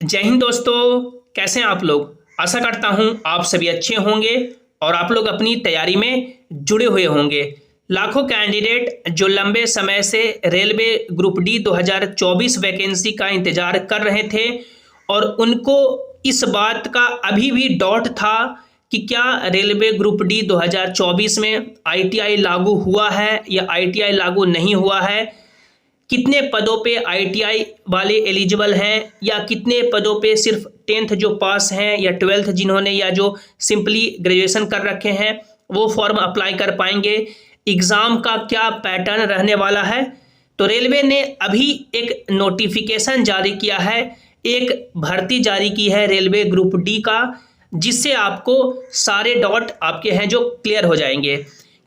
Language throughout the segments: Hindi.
जय हिंद दोस्तों, कैसे हैं आप लोग। आशा करता हूं आप सभी अच्छे होंगे और आप लोग अपनी तैयारी में जुड़े हुए होंगे। लाखों कैंडिडेट जो लंबे समय से रेलवे ग्रुप डी 2024 वैकेंसी का इंतजार कर रहे थे और उनको इस बात का अभी भी डाउट था कि क्या रेलवे ग्रुप डी 2024 में आईटीआई लागू हुआ है या आईटीआई लागू नहीं हुआ है, कितने पदों पे आईटीआई वाले एलिजिबल हैं या कितने पदों पे सिर्फ 10th जो पास हैं या 12th जिन्होंने या जो सिंपली ग्रेजुएशन कर रखे हैं वो फॉर्म अप्लाई कर पाएंगे। एग्ज़ाम का क्या पैटर्न रहने वाला है। तो रेलवे ने अभी एक नोटिफिकेशन जारी किया है, एक भर्ती जारी की है रेलवे ग्रुप डी का, जिससे आपको सारे डाउट आपके हैं जो क्लियर हो जाएंगे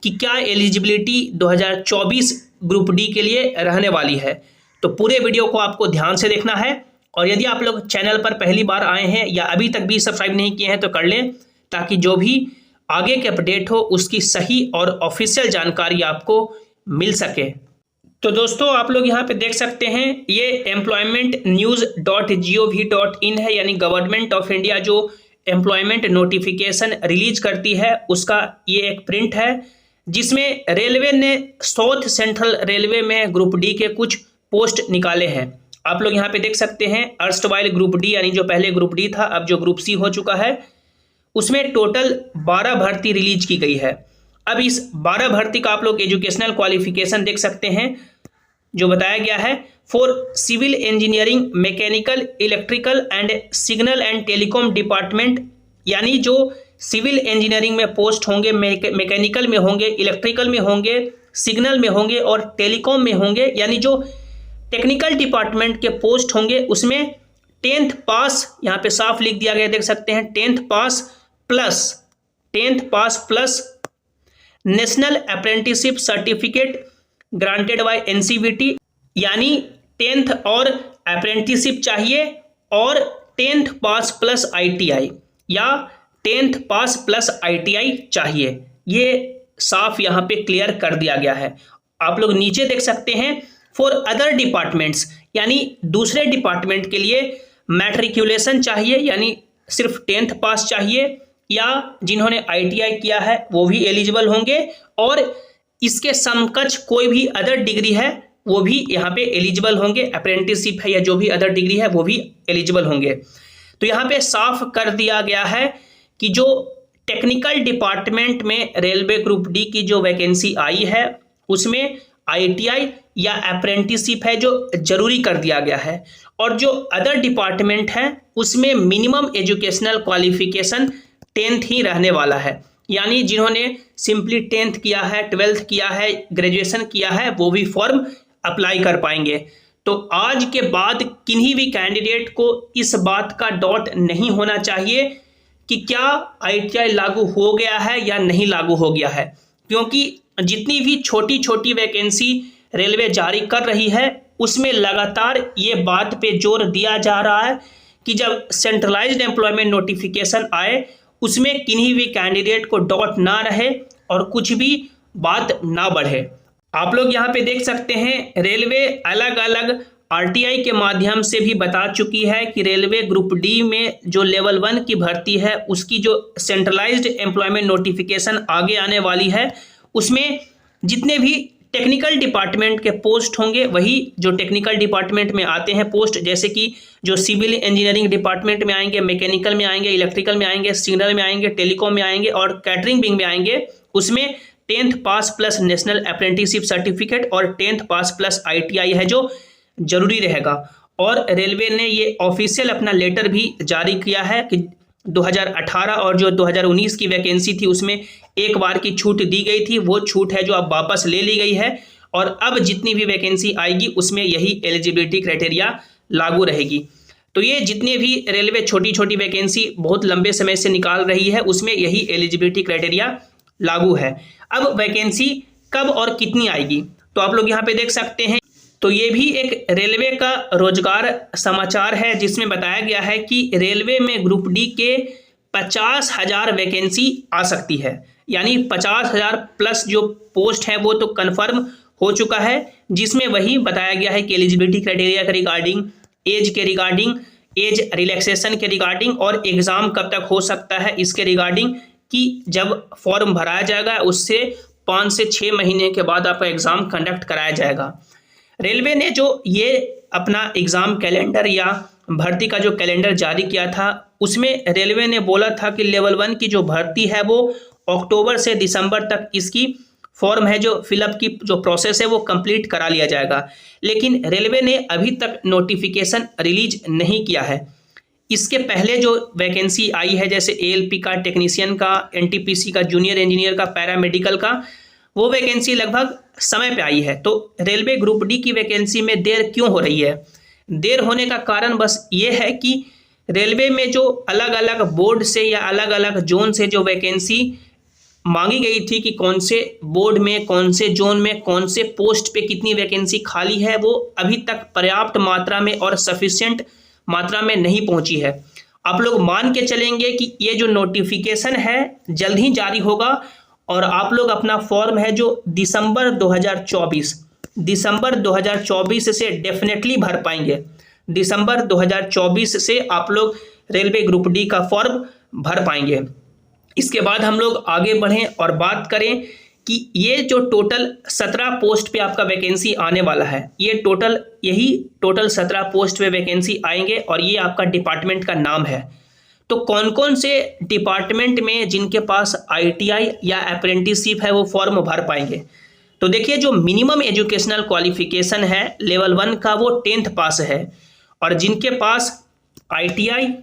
कि क्या एलिजिबिलिटी 2024 ग्रुप डी के लिए रहने वाली है। तो पूरे वीडियो को आपको ध्यान से देखना है और यदि आप लोग चैनल पर पहली बार आए हैं या अभी तक भी सब्सक्राइब नहीं किए हैं तो कर लें, ताकि जो भी आगे के अपडेट हो उसकी सही और ऑफिशियल जानकारी आपको मिल सके। तो दोस्तों आप लोग यहाँ पे देख सकते हैं, ये employmentnews.gov.in है, यानी गवर्नमेंट ऑफ इंडिया जो एम्प्लॉयमेंट नोटिफिकेशन रिलीज करती है उसका ये एक प्रिंट है, जिसमें रेलवे ने साउथ सेंट्रल रेलवे में ग्रुप डी के कुछ पोस्ट निकाले हैं। आप लोग यहाँ पे देख सकते हैं, अर्स्टवाइल ग्रुप डी यानी जो पहले ग्रुप डी था अब जो ग्रुप सी हो चुका है, उसमें टोटल 12 भर्ती रिलीज की गई है। अब इस 12 भर्ती का आप लोग एजुकेशनल क्वालिफिकेशन देख सकते हैं, जो बताया गया है for civil engineering, mechanical, electrical and signal and telecom department, यानी जो सिविल इंजीनियरिंग में पोस्ट होंगे, मैकेनिकल में होंगे, इलेक्ट्रिकल में होंगे, सिग्नल में होंगे और टेलीकॉम में होंगे, यानी जो टेक्निकल डिपार्टमेंट के पोस्ट होंगे उसमें 10th पास, यहाँ पे साफ लिख दिया गया, देख सकते हैं 10th pass plus national apprenticeship certificate granted by NCVT, यानी 10th और अप्रेंटिसशिप चाहिए और 10th पास प्लस आईटीआई या 10th पास प्लस आईटीआई चाहिए। ये साफ यहाँ पे क्लियर कर दिया गया है। आप लोग नीचे देख सकते हैं फॉर अदर डिपार्टमेंट्स, यानी दूसरे डिपार्टमेंट के लिए मैट्रिकुलेशन चाहिए, यानी सिर्फ 10th पास चाहिए, या जिन्होंने आईटीआई किया है वो भी एलिजिबल होंगे और इसके समकक्ष कोई भी अदर डिग्री है वो भी यहाँ पे एलिजिबल होंगे, अप्रेंटिसशिप है या जो भी अदर डिग्री है वो भी एलिजिबल होंगे। तो यहाँ पे साफ कर दिया गया है कि जो टेक्निकल डिपार्टमेंट में रेलवे ग्रुप डी की जो वैकेंसी आई है उसमें आईटीआई या अप्रेंटिसशिप है जो जरूरी कर दिया गया है, और जो अदर डिपार्टमेंट है उसमें मिनिमम एजुकेशनल क्वालिफिकेशन 10th ही रहने वाला है, यानी जिन्होंने सिंपली 10th किया है, 12th किया है, ग्रेजुएशन किया है वो भी फॉर्म अप्लाई कर पाएंगे। तो आज के बाद किन्हीं भी कैंडिडेट को इस बात का डाउट नहीं होना चाहिए कि क्या आईटीआई लागू हो गया है या नहीं लागू हो गया है, क्योंकि जितनी भी छोटी छोटी वैकेंसी रेलवे जारी कर रही है उसमें लगातार ये बात पे जोर दिया जा रहा है कि जब सेंट्रलाइज्ड एम्प्लॉयमेंट नोटिफिकेशन आए उसमें किन्हीं भी कैंडिडेट को डाउट ना रहे और कुछ भी बात ना बढ़े। आप लोग यहाँ पे देख सकते हैं, रेलवे अलग अलग आरटीआई के माध्यम से भी बता चुकी है कि रेलवे ग्रुप डी में जो लेवल 1 की भर्ती है उसकी जो सेंट्रलाइज्ड एम्प्लॉयमेंट नोटिफिकेशन आगे आने वाली है उसमें जितने भी टेक्निकल डिपार्टमेंट के पोस्ट होंगे वही जो टेक्निकल डिपार्टमेंट में आते हैं पोस्ट, जैसे कि जो सिविल इंजीनियरिंग डिपार्टमेंट में आएंगे, मैकेनिकल में आएंगे, इलेक्ट्रिकल में आएंगे, सिग्नल में आएंगे, टेलीकॉम में आएंगे और कैटरिंग विंग में आएंगे, उसमें 10th पास प्लस नेशनल अप्रेंटिसशिप सर्टिफिकेट और 10th पास प्लस आईटीआई है जो जरूरी रहेगा। और रेलवे ने ये ऑफिशियल अपना लेटर भी जारी किया है कि 2018 और जो 2019 की वैकेंसी थी उसमें एक बार की छूट दी गई थी, वो छूट है जो अब वापस ले ली गई है और अब जितनी भी वैकेंसी आएगी उसमें यही एलिजिबिलिटी क्राइटेरिया लागू रहेगी। तो ये जितने भी रेलवे छोटी छोटी वैकेंसी बहुत लंबे समय से निकाल रही है उसमें यही एलिजिबिलिटी क्राइटेरिया लागू है। अब वैकेंसी कब और कितनी आएगी तो आप लोग यहाँ पे देख सकते हैं। तो ये भी एक रेलवे का रोजगार समाचार है जिसमें बताया गया है कि रेलवे में ग्रुप डी के 50,000 वैकेंसी आ सकती है, यानी 50,000 प्लस जो पोस्ट है वो तो कंफर्म हो चुका है, जिसमें वही बताया गया है कि एलिजिबिलिटी क्राइटेरिया के रिगार्डिंग, एज के रिगार्डिंग एज रिलैक्सेशन के रिगार्डिंग और एग्ज़ाम कब तक हो सकता है इसके रिगार्डिंग, कि जब फॉर्म भराया जाएगा उससे 5 से 6 महीने के बाद आपका एग्ज़ाम कंडक्ट कराया जाएगा। रेलवे ने जो ये अपना एग्ज़ाम कैलेंडर या भर्ती का जो कैलेंडर जारी किया था, उसमें रेलवे ने बोला था कि लेवल 1 की जो भर्ती है वो अक्टूबर से दिसंबर तक इसकी फॉर्म है जो फिलअप की जो प्रोसेस है वो कंप्लीट करा लिया जाएगा। लेकिन रेलवे ने अभी तक नोटिफिकेशन रिलीज नहीं किया है। इसके पहले जो वैकेंसी आई है जैसे एएलपी का, टेक्नीशियन का, एनटीपीसी का, जूनियर इंजीनियर का, पैरामेडिकल का, वो वैकेंसी लगभग समय पे आई है। तो रेलवे ग्रुप डी की वैकेंसी में देर क्यों हो रही है? देर होने का कारण बस ये है कि रेलवे में जो अलग अलग बोर्ड से या अलग अलग जोन से जो वैकेंसी मांगी गई थी कि कौन से बोर्ड में, कौन से जोन में, कौन से पोस्ट पे कितनी वैकेंसी खाली है, वो अभी तक पर्याप्त मात्रा में और सफिशिएंट मात्रा में नहीं पहुंची है। आप लोग मान के चलेंगे कि ये जो नोटिफिकेशन है जल्द ही जारी होगा और आप लोग अपना फॉर्म है जो दिसंबर 2024 से डेफिनेटली भर पाएंगे। दिसंबर 2024 से आप लोग रेलवे ग्रुप डी का फॉर्म भर पाएंगे। इसके बाद हम लोग आगे बढ़ें और बात करें कि ये जो टोटल 17 पोस्ट पे आपका वैकेंसी आने वाला है, ये टोटल 17 पोस्ट पे वैकेंसी आएंगे और ये आपका डिपार्टमेंट का नाम है। तो कौन कौन से डिपार्टमेंट में जिनके पास आईटीआई या अप्रेंटिसशिप है वो फॉर्म भर पाएंगे? तो देखिए, जो मिनिमम एजुकेशनल क्वालिफिकेशन है लेवल 1 का वो 10th पास है, और जिनके पास आईटीआई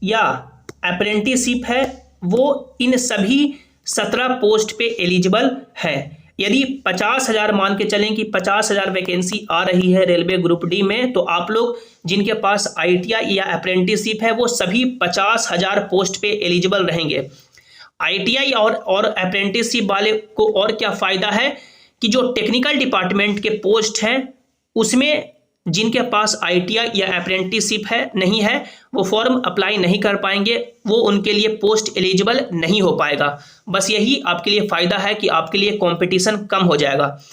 या अप्रेंटिसशिप है वो इन सभी 17 पोस्ट पे एलिजिबल है। यदि 50,000 मान के चलें कि 50,000 वैकेंसी आ रही है रेलवे ग्रुप डी में, तो आप लोग जिनके पास आईटीआई या अप्रेंटिसशिप है वो सभी 50,000 पोस्ट पे एलिजिबल रहेंगे। आईटीआई और अप्रेंटिसशिप वाले को और क्या फ़ायदा है कि जो टेक्निकल डिपार्टमेंट के पोस्ट हैं उसमें जिनके पास आईटीआई या अप्रेंटिसशिप है नहीं है वो फॉर्म अप्लाई नहीं कर पाएंगे, वो उनके लिए पोस्ट एलिजिबल नहीं हो पाएगा। बस यही आपके लिए फ़ायदा है कि आपके लिए कंपटीशन कम हो जाएगा।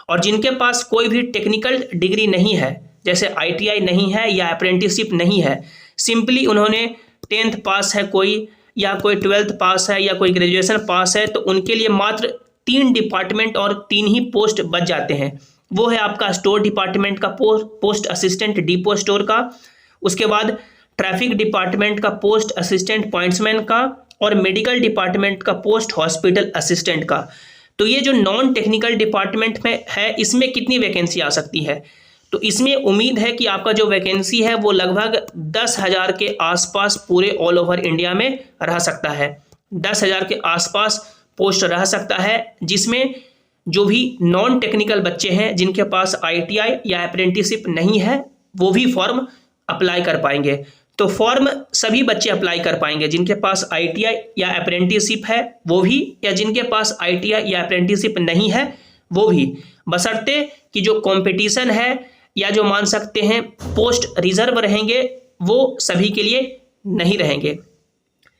और जिनके पास कोई भी टेक्निकल डिग्री नहीं है, जैसे आईटीआई नहीं है या अप्रेंटिसशिप नहीं है, सिंपली उन्होंने 10th पास है कोई, या कोई 12th पास है, या कोई ग्रेजुएशन पास है, तो उनके लिए मात्र 3 डिपार्टमेंट और 3 ही पोस्ट बच जाते हैं। वो है आपका स्टोर डिपार्टमेंट का पोस्ट असिस्टेंट डिपो स्टोर का, उसके बाद ट्रैफिक डिपार्टमेंट का पोस्ट असिस्टेंट पॉइंट्समैन का, और मेडिकल डिपार्टमेंट का पोस्ट हॉस्पिटल असिस्टेंट का। तो ये जो नॉन टेक्निकल डिपार्टमेंट में है इसमें कितनी वैकेंसी आ सकती है? तो इसमें उम्मीद है कि आपका जो वैकेंसी है वो लगभग 10,000 के आसपास पूरे ऑल ओवर इंडिया में रह सकता है। 10,000 के आसपास पोस्ट रह सकता है, जिसमें जो भी नॉन टेक्निकल बच्चे हैं जिनके पास आईटीआई या अप्रेंटिसशिप नहीं है वो भी फॉर्म अप्लाई कर पाएंगे। तो फॉर्म सभी बच्चे अप्लाई कर पाएंगे, जिनके पास आईटीआई या अप्रेंटिसशिप है वो भी, या जिनके पास आईटीआई या अप्रेंटिसशिप नहीं है वो भी, बशर्ते कि जो कंपटीशन है या जो मान सकते हैं पोस्ट रिजर्व रहेंगे वो सभी के लिए नहीं रहेंगे।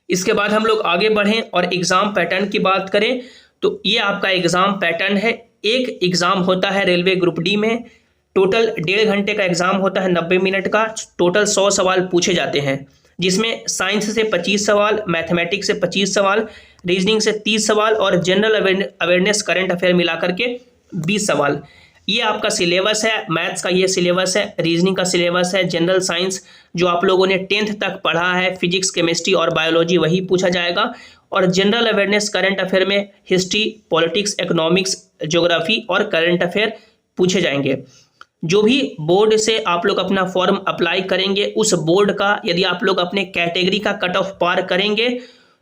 इसके बाद हम लोग आगे बढ़ें और एग्ज़ाम पैटर्न की बात करें तो ये आपका एग्ज़ाम पैटर्न है। एक एग्ज़ाम होता है रेलवे ग्रुप डी में, टोटल 1.5 घंटे का एग्ज़ाम होता है, 90 मिनट का। टोटल 100 सवाल पूछे जाते हैं, जिसमें साइंस से 25 सवाल, मैथमेटिक्स से 25 सवाल, रीजनिंग से 30 सवाल और जनरल अवेयरनेस करंट अफेयर मिला करके 20 सवाल। ये आपका सिलेबस है। मैथ्स का ये सिलेबस है, रीजनिंग का सिलेबस है, जनरल साइंस जो आप लोगों ने 10th तक पढ़ा है, फिजिक्स, केमिस्ट्री और बायोलॉजी वही पूछा जाएगा, और जनरल अवेयरनेस करंट अफेयर में हिस्ट्री, पॉलिटिक्स, इकोनॉमिक्स, ज्योग्राफी और करंट अफेयर पूछे जाएंगे। जो भी बोर्ड से आप लोग अपना फॉर्म अप्लाई करेंगे उस बोर्ड का यदि आप लोग अपने कैटेगरी का कट ऑफ पार करेंगे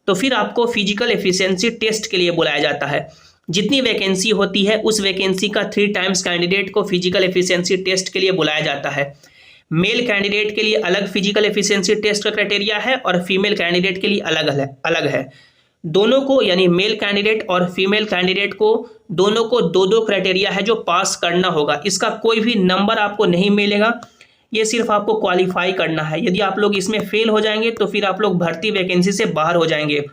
तो फिर आपको फिजिकल एफिशिएंसी टेस्ट के लिए बुलाया जाता है। जितनी वैकेंसी होती है उस वैकेंसी का 3 टाइम्स कैंडिडेट को फिजिकल एफिशिएंसी टेस्ट के लिए बुलाया जाता है। मेल कैंडिडेट के लिए अलग फिजिकल एफिशिएंसी टेस्ट का क्राइटेरिया है और फीमेल कैंडिडेट के लिए अलग है। दोनों को, यानी मेल कैंडिडेट और फीमेल कैंडिडेट को, दोनों को 2-2 क्राइटेरिया है जो पास करना होगा। इसका कोई भी नंबर आपको नहीं मिलेगा, ये सिर्फ आपको क्वालिफाई करना है। यदि आप लोग इसमें फेल हो जाएंगे तो फिर आप लोग भर्ती वैकेंसी से बाहर हो जाएंगे।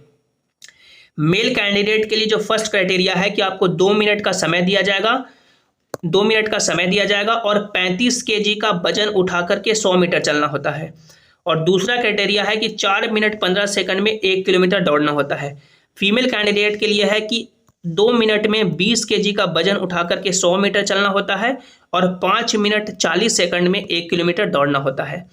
मेल कैंडिडेट के लिए जो फर्स्ट क्राइटेरिया है कि आपको 2 मिनट का समय दिया जाएगा, 2 मिनट का समय दिया जाएगा और 35 kg का वजन उठा करके 100 मीटर चलना होता है। और दूसरा क्राइटेरिया है कि 4 मिनट 15 सेकंड में 1 किलोमीटर दौड़ना होता है। फीमेल कैंडिडेट के लिए है कि 2 मिनट में 20 केजी का वजन उठा करके 100 मीटर चलना होता है और 5 मिनट 40 सेकंड में 1 किलोमीटर दौड़ना होता है।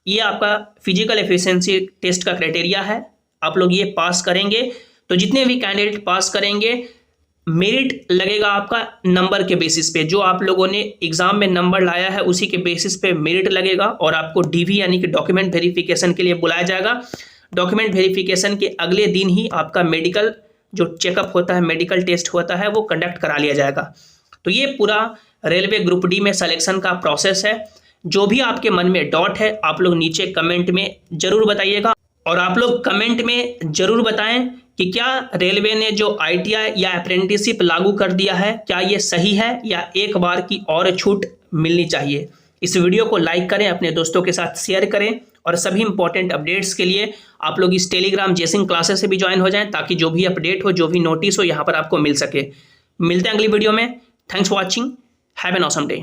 ये आपका फिजिकल एफिशिएंसी टेस्ट का क्राइटेरिया है। आप लोग ये पास करेंगे तो जितने भी कैंडिडेट पास करेंगे मेरिट लगेगा आपका नंबर के बेसिस पे। जो आप लोगों ने एग्जाम में नंबर लाया है उसी के बेसिस पे मेरिट लगेगा और आपको डीवी यानी कि डॉक्यूमेंट वेरिफिकेशन के लिए बुलाया जाएगा। डॉक्यूमेंट वेरिफिकेशन के अगले दिन ही आपका मेडिकल जो चेकअप होता है, मेडिकल टेस्ट होता है, वो कंडक्ट करा लिया जाएगा। तो ये पूरा रेलवे ग्रुप डी में सिलेक्शन का प्रोसेस है। जो भी आपके मन में डाउट है आप लोग नीचे कमेंट में जरूर बताइएगा और आप लोग कमेंट में जरूर बताएं कि क्या रेलवे ने जो ITI या अप्रेंटिसशिप लागू कर दिया है क्या ये सही है या एक बार की और छूट मिलनी चाहिए। इस वीडियो को लाइक करें, अपने दोस्तों के साथ शेयर करें और सभी इंपॉर्टेंट अपडेट्स के लिए आप लोग इस टेलीग्राम जेसिंग क्लासेस से भी ज्वाइन हो जाएं ताकि जो भी अपडेट हो, जो भी नोटिस हो, यहाँ पर आपको मिल सके। मिलते हैं अगली वीडियो में। Thanks for watching. Have an awesome day.